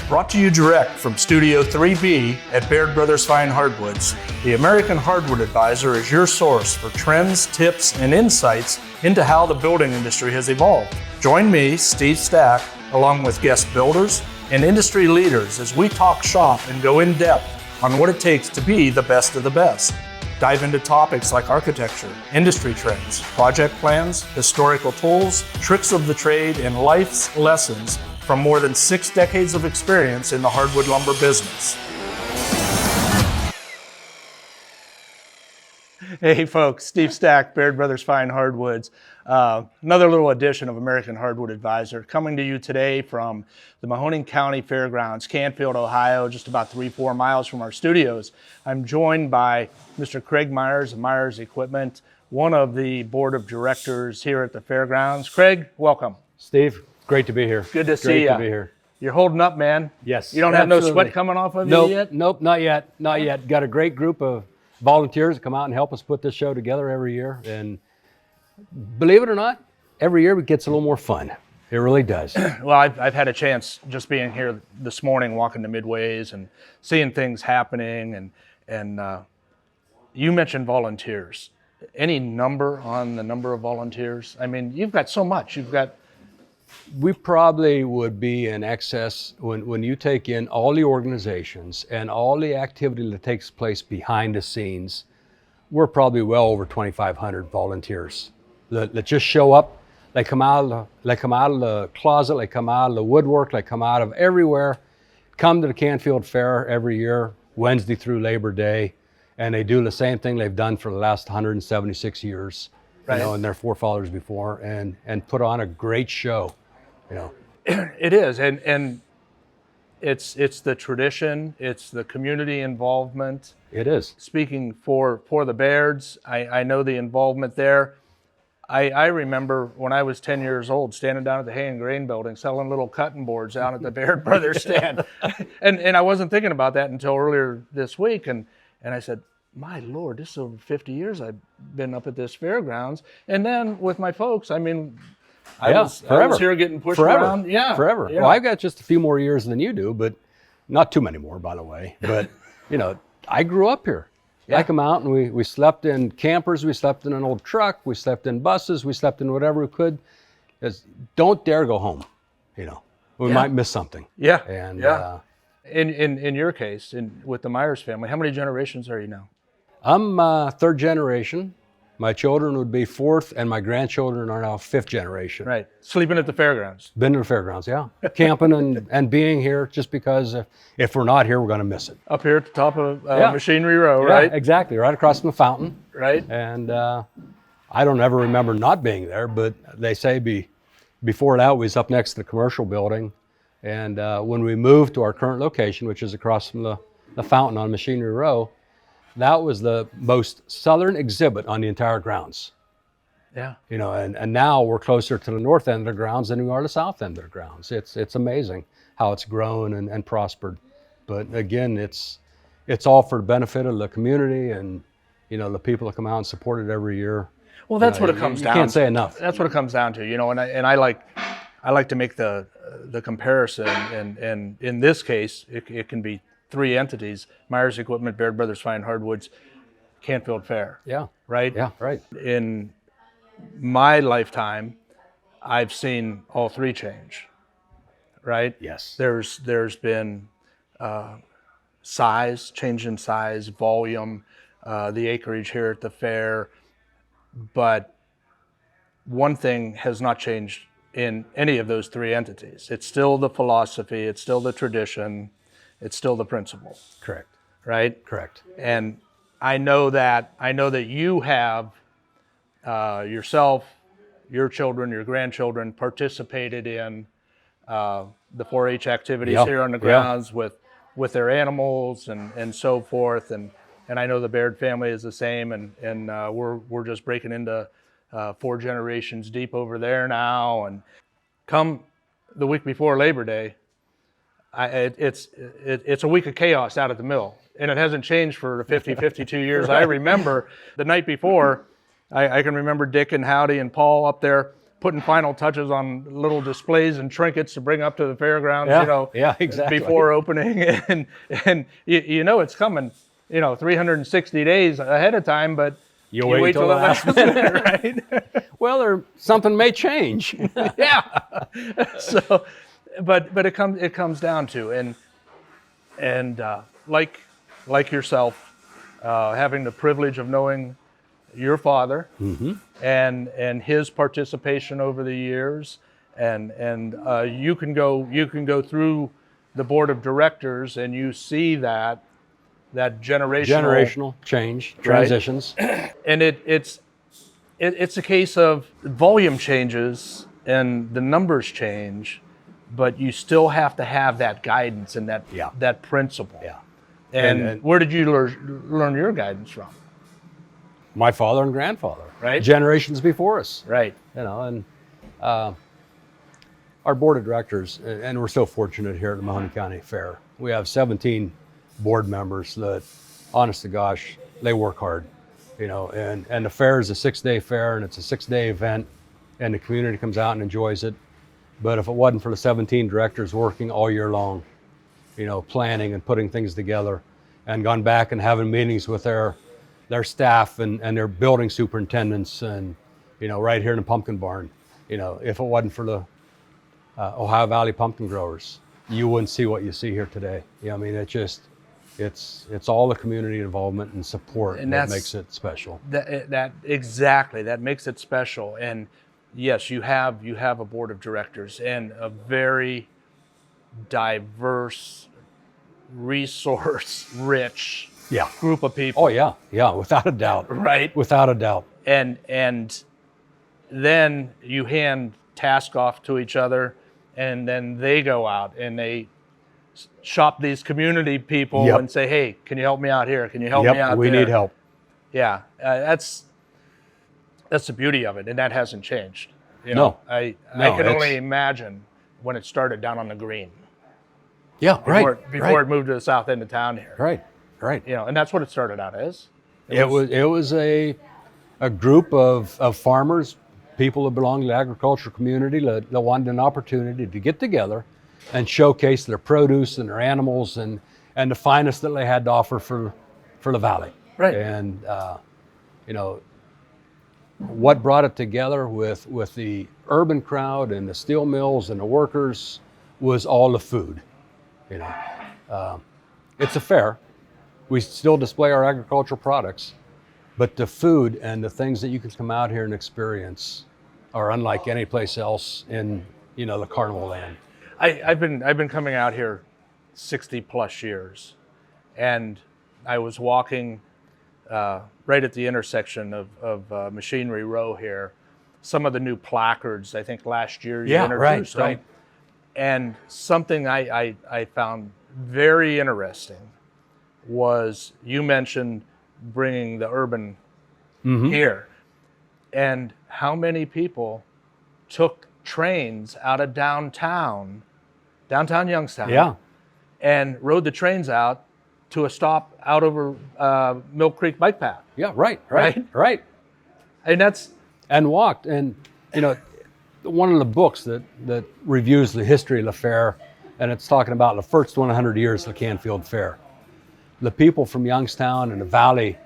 Brought to you direct from Studio 3B at Baird Brothers Fine Hardwoods, the American Hardwood Advisor is your source for trends, tips, and insights into how the building industry has evolved. Join me, Steve Stack, along with guest builders and industry leaders as we talk shop and go in depth on what it takes to be the best of the best. Dive into topics like architecture, industry trends, project plans, historical tools, tricks of the trade, and life's lessons from more than 6 decades of experience in the hardwood lumber business. Hey folks, Steve Stack, Baird Brothers Fine Hardwoods. Another little edition of American Hardwood Advisor coming to you today from the Mahoning County Fairgrounds, Canfield, Ohio, just about 3-4 miles from our studios. I'm joined by Mr. Craig Myers of Myers Equipment, one of the board of directors here at the fairgrounds. Craig, welcome. Steve, great to be here. Good to see you. Great to be here. You're holding up, man. Yes. You don't absolutely. have no sweat coming off of Nope, you yet? Nope, not yet. Not yet. Got a great group of volunteers that come out and help us put this show together every year. And believe it or not, every year it gets a little more fun. It really does. Well, I've had a chance just being here this morning, walking the midways and seeing things happening. And you mentioned volunteers. Any number on the number of volunteers? I mean, you've got so much. We probably would be in excess when you take in all the organizations and all the activity that takes place behind the scenes. We're probably well over 2,500 volunteers that just show up. They come out of the closet, they come out of the woodwork, they come out of everywhere, come to the Canfield Fair every year, Wednesday through Labor Day, and they do the same thing they've done for the last 176 years. Right. You know, and their forefathers before, and put on a great show, you know. It is, and it's the tradition, it's the community involvement. It is. Speaking for the Bairds, I know the involvement there. I remember when I was 10 years old, standing down at the Hay and Grain building, selling little cutting boards out at the Baird Brothers stand, and I wasn't thinking about that until earlier this week, and I said, my Lord, this is over 50 years I've been up at this fairgrounds. And then with my folks, I mean, I was here getting pushed around. Yeah, forever. Yeah. Well, I've got just a few more years than you do, but not too many more, by the way. But, you know, I grew up here. Yeah. I come out and we slept in campers, we slept in an old truck, we slept in buses, we slept in whatever we could. Just don't dare go home, you know. We might miss something. Yeah, and in your case, with the Myers family, how many generations are you now? I'm third generation. My children would be fourth, and my grandchildren are now fifth generation. Right. Sleeping at the fairgrounds. Been to the fairgrounds, yeah. Camping and being here just because if we're not here, we're going to miss it. Up here at the top of Machinery Row, right? Yeah, exactly. Right across from the fountain. Right. And I don't ever remember not being there, but they say before that, we was up next to the commercial building. And when we moved to our current location, which is across from the fountain on Machinery Row, that was the most southern exhibit on the entire grounds. Yeah. You know, and now we're closer to the north end of the grounds than we are the south end of the grounds. It's amazing how it's grown and prospered. But again, it's all for the benefit of the community and, you know, the people that come out and support it every year. Well, that's what it comes down to. You can't say enough. That's what it comes down to, you know, and I like to make the comparison, and in this case, it can be 3 entities: Myers Equipment, Baird Brothers Fine Hardwoods, Canfield Fair. Yeah. Right? Yeah, right. In my lifetime, I've seen all 3 change. Right? Yes. There's been change in size, volume, the acreage here at the fair, but one thing has not changed in any of those 3 entities. It's still the philosophy, it's still the tradition, it's still the principle. Correct. Right? Correct. And I know that you have yourself, your children, your grandchildren participated in the 4-H activities here on the grounds with their animals and so forth. And I know the Baird family is the same, and we're just breaking into 4 generations deep over there now. And come the week before Labor Day, it's a week of chaos out at the mill, and it hasn't changed for 52 years. I remember the night before, I can remember Dick and Howdy and Paul up there putting final touches on little displays and trinkets to bring up to the fairgrounds, exactly. before opening, and you know it's coming, 360 days ahead of time, but you wait till the last minute, right? Well, something may change. Yeah. So, but it comes down to, and like yourself, having the privilege of knowing your father, and his participation over the years, and you can go through the board of directors and you see that generational change, transitions, and it's a case of volume changes and the numbers change, but you still have to have that guidance and that principle. Yeah. And where did you learn your guidance from? My father and grandfather, right? Generations before us, right? And our board of directors, and we're so fortunate here at the Mahoning County Fair. We have 17 board members that, honest to gosh, they work hard, and the fair is a 6-day fair, and it's a 6-day event, and the community comes out and enjoys it. But if it wasn't for the 17 directors working all year long, planning and putting things together, and gone back and having meetings with their staff and their building superintendents, and right here in the pumpkin barn, if it wasn't for the Ohio Valley pumpkin growers, you wouldn't see what you see here today. It's all the community involvement and support that makes it special. That makes it special. And yes, you have a board of directors and a very diverse, resource-rich group of people. Oh yeah, without a doubt. Right, without a doubt. And then you hand tasks off to each other, and then they go out and they shop these community people and say, "Hey, can you help me out here? Can you help me out we there? need help." Yeah, that's the beauty of it, and that hasn't changed. I can only imagine when it started down on the green. Yeah, before it moved to the south end of town here. Right. And that's what it started out as. It was a group of farmers, people that belong to the agricultural community that wanted an opportunity to get together and showcase their produce and their animals and the finest that they had to offer for the valley. Right. And what brought it together with the urban crowd and the steel mills and the workers was all the food. It's a fair. We still display our agricultural products, but the food and the things that you can come out here and experience are unlike any place else in the carnival land. I've been coming out here 60 plus years, and I was walking right at the intersection of Machinery Row here. Some of the new placards, I think last year you introduced them. Right. And something I found very interesting was you mentioned bringing the urban here, and how many people took trains out of downtown Youngstown, and rode the trains out to a stop out over Mill Creek Bike Path. Yeah, right. And walked. And one of the books that reviews the history of the fair, and it's talking about the first 100 years of the Canfield Fair. The people from Youngstown and the valley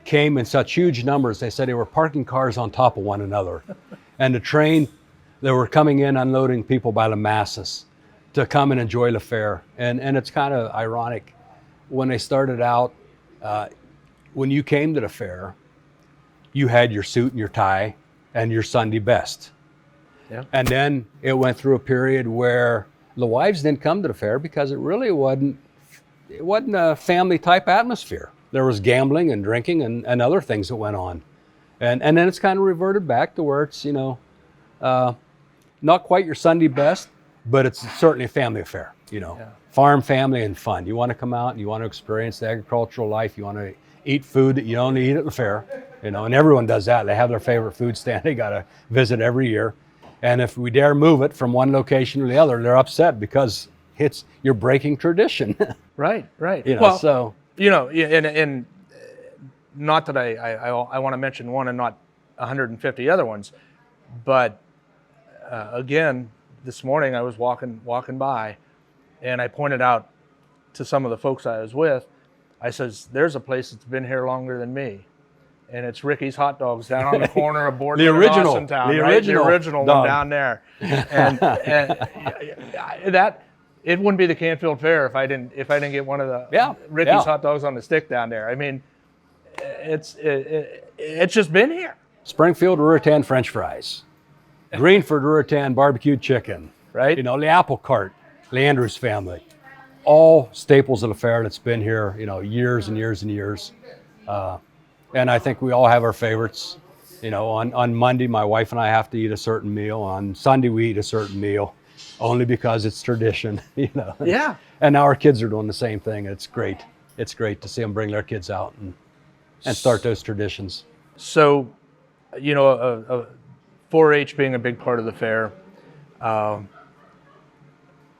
came in such huge numbers. They said they were parking cars on top of one another. And the train, they were coming in, unloading people by the masses to come and enjoy the fair. And it's kind of ironic. When they started out, when you came to the fair, you had your suit and your tie and your Sunday best. Yeah. And then it went through a period where the wives didn't come to the fair because it really wasn't a family type atmosphere. There was gambling and drinking and other things that went on. And then it's kind of reverted back to where it's, not quite your Sunday best, but it's certainly a family affair, farm, family, and fun. You want to come out and you want to experience the agricultural life. You want to eat food that you only eat at the fair, and everyone does that. They have their favorite food stand they got to visit every year. And if we dare move it from one location to the other, they're upset because you're breaking tradition. Right. And not that I want to mention one and not 150 other ones, but again, this morning I was walking by, and I pointed out to some of the folks I was with, I says, there's a place that's been here longer than me. And it's Ricky's Hot Dogs down on the corner of Boardman The original, and Austintown, the right? original The original dog. one down there. And that it wouldn't be the Canfield Fair if I didn't get one of the Ricky's Hot Dogs on the stick down there. I mean, it's just been here. Springfield Ruritan French fries, Greenford Ruritan barbecued chicken, Right. You know, the apple cart, Leandrews family, all staples of the fair that's been here, you know, years and years and years. And I think we all have our favorites. You know, on Monday, my wife and I have to eat a certain meal. On Sunday, we eat a certain meal, only because it's tradition, you know. Yeah. And now our kids are doing the same thing. It's great. It's great to see them bring their kids out and start those traditions. So, you know, 4-H being a big part of the fair,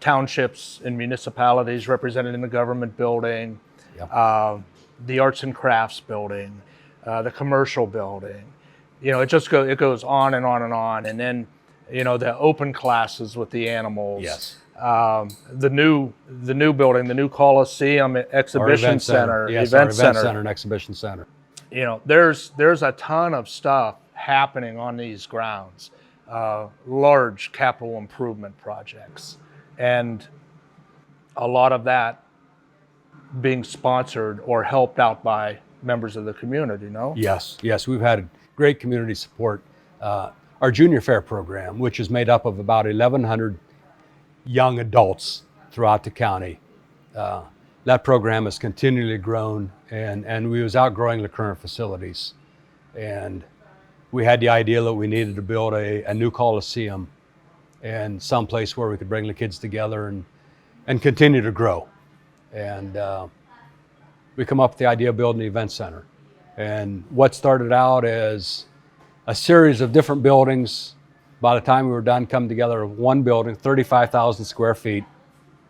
townships and municipalities represented in the government building, the arts and crafts building, the commercial building. You know, it goes on and on and on. And then, you know, the open classes with the animals. Yes. The new building, the new Coliseum Exhibition Center, Yes, our event center and exhibition center. You know, there's a ton of stuff happening on these grounds, large capital improvement projects, and a lot of that being sponsored or helped out by members of the community, no? Yes, we've had great community support. Our junior fair program, which is made up of about 1,100 young adults throughout the county. That program has continually grown, and we was outgrowing the current facilities. And we had the idea that we needed to build a new Coliseum and someplace where we could bring the kids together and continue to grow. And we come up with the idea of building an event center. And what started out as a series of different buildings, by the time we were done, come together one building, 35,000 square feet.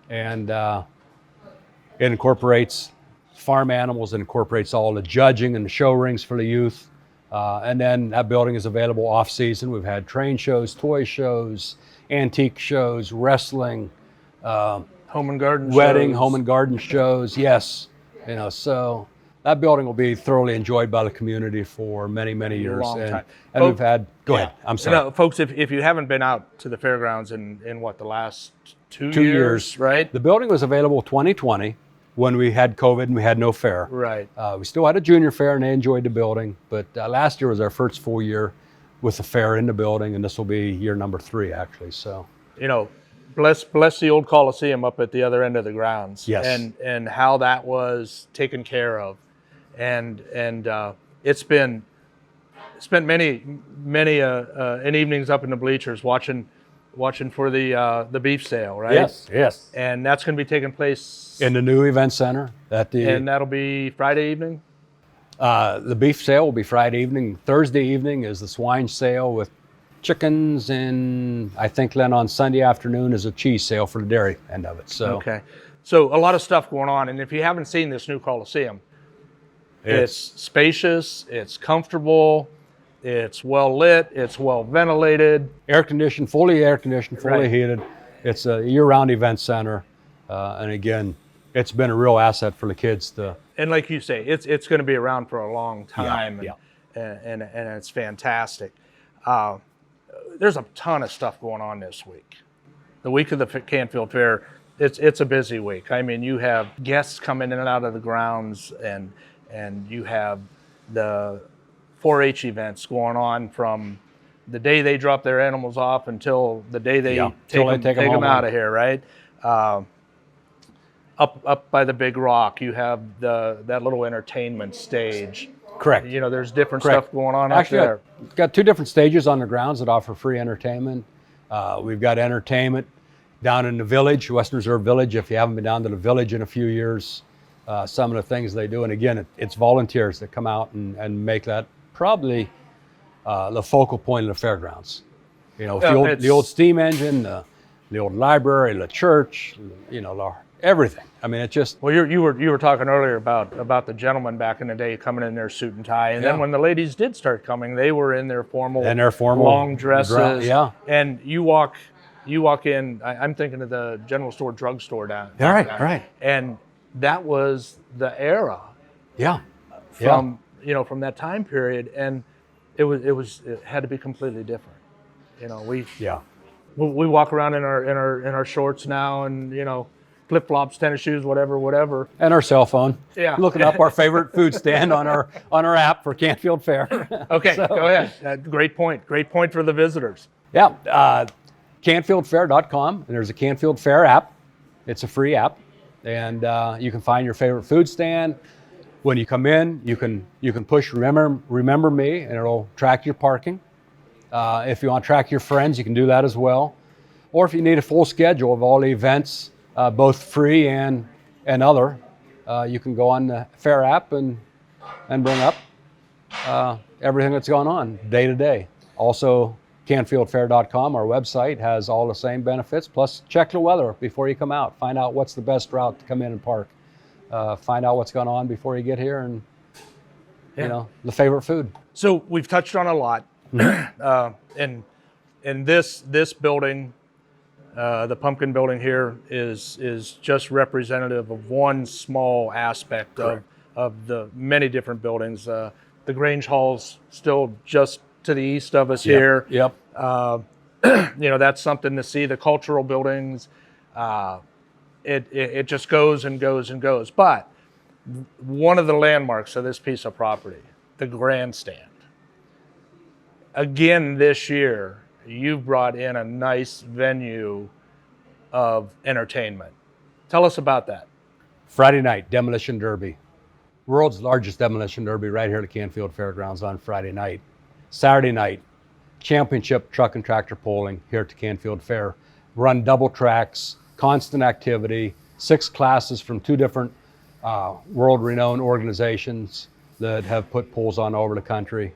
And it incorporates farm animals, it incorporates all the judging and the show rings for the youth. And then that building is available off season. We've had train shows, toy shows, antique shows, wrestling, Home and garden wedding, shows. home and garden shows. Yes, you know, so that building will be thoroughly enjoyed by the community for many, many years. Long time. And we've had, go ahead, I'm sorry. No, folks, if you haven't been out to the fairgrounds in what, the last two 2 years, right? The building was available 2020 when we had COVID and we had no fair. Right. We still had a junior fair and they enjoyed the building, but last year was our first full year with the fair in the building, and this will be year number 3 actually. So, you know, bless the old Coliseum up at the other end of the grounds. Yes. And how that was taken care of, and it's been spent many an evenings up in the bleachers watching for the beef sale, right? Yes. And that's going to be taking place In the new event center. and that'll be Friday evening. The beef sale will be Friday evening. Thursday evening is the swine sale with chickens, and I think then on Sunday afternoon is a cheese sale for the dairy end of it. So Okay. So a lot of stuff going on, and if you haven't seen this new Coliseum, it's spacious, it's comfortable, it's well lit, it's well ventilated. fully air conditioned, fully Right. heated. It's a year-round event center, and again, it's been a real asset for the kids to. And like you say, it's going to be around for a long time, Yeah. And it's fantastic. There's a ton of stuff going on this week. The week of the Canfield Fair, it's a busy week. I mean, you have guests coming in and out of the grounds, and you have the 4-H events going on from the day they drop their animals off until the day they take them home. out of here, right? Up by the big rock, you have that little entertainment stage. Correct. You know, there's different Correct. stuff going on Actually, up there. we've got 2 different stages on the grounds that offer free entertainment. We've got entertainment down in the village, Western Reserve Village. If you haven't been down to the village in a few years, some of the things they do, and again, it's volunteers that come out and make that probably the focal point of the fairgrounds. You know, with the old steam engine, the old library, the church, you know, everything. I mean, it just, Well, you were talking earlier about the gentlemen back in the day coming in their suit and tie, and then Yeah. when the ladies did start coming, they were in their formal long dresses. Yeah. And you walk in. I'm thinking of the general store, drugstore down. Right. And that was the era Yeah. from from that time period, and it had to be completely different. We walk around in our shorts now, and flip flops, tennis shoes, whatever. And our cell phone. Yeah. Looking up our favorite food stand on our app for Canfield Fair. Okay, go ahead. Great point. Great point for the visitors. Yeah. CanfieldFair.com, and there's a Canfield Fair app. It's a free app, and you can find your favorite food stand. When you come in, you can push remember me, and it'll track your parking. If you want to track your friends, you can do that as well. Or if you need a full schedule of all the events, both free and other, you can go on the Fair app and bring up everything that's going on day to day. Also, CanfieldFair.com, our website, has all the same benefits. Plus, check the weather before you come out. Find out what's the best route to come in and park. Find out what's going on before you get here, and the favorite food. So we've touched on a lot, and this building, the pumpkin building here, is just representative of one small aspect of the many different buildings. The Grange Hall's still just to the east of us here. Yep. That's something to see. The cultural buildings, it just goes and goes and goes. But one of the landmarks of this piece of property, the Grandstand. Again, this year, you've brought in a nice venue of entertainment. Tell us about that. Friday night, Demolition Derby. World's largest demolition derby right here at the Canfield Fairgrounds on Friday night. Saturday night, championship truck and tractor pulling here at the Canfield Fair. Run double tracks, constant activity, 6 classes from 2 different world-renowned organizations that have put pulls on all over the country.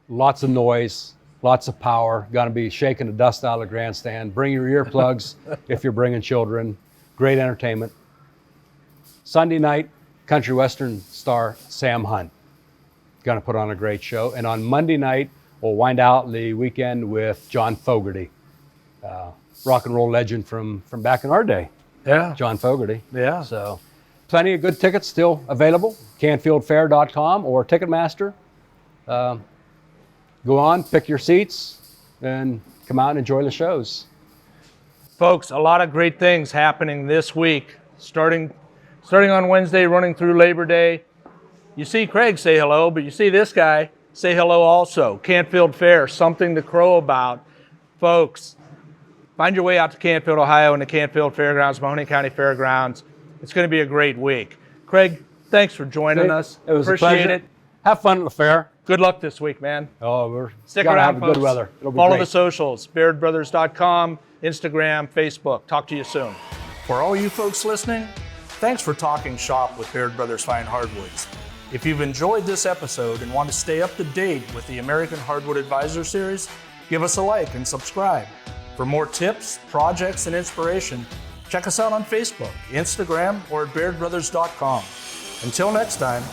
Lots of noise, lots of power. Going to be shaking the dust out of the grandstand. Bring your earplugs if you're bringing children. Great entertainment. Sunday night, country western star Sam Hunt. Going to put on a great show. And on Monday night, we'll wind out the weekend with John Fogerty, rock and roll legend from back in our day. Yeah. John Fogerty. Yeah. So plenty of good tickets still available. CanfieldFair.com or Ticketmaster. Go on, pick your seats, and come out and enjoy the shows. Folks, a lot of great things happening this week, starting on Wednesday, running through Labor Day. You see Craig say hello, but you see this guy say hello also. Canfield Fair, something to crow about. Folks, find your way out to Canfield, Ohio, and the Canfield Fairgrounds, Mahoning County Fairgrounds. It's going to be a great week. Craig, thanks for joining us. It was Appreciate a pleasure. it. Have fun at the fair. Good luck this week, man. Oh, we're Stick gotta around, have folks. good weather. It'll be Follow great. the socials, BairdBrothers.com, Instagram, Facebook. Talk to you soon. For all you folks listening, thanks for talking shop with Baird Brothers Fine Hardwoods. If you've enjoyed this episode and want to stay up to date with the American Hardwood Advisor Series, give us a like and subscribe. For more tips, projects, and inspiration, check us out on Facebook, Instagram, or at BairdBrothers.com. Until next time,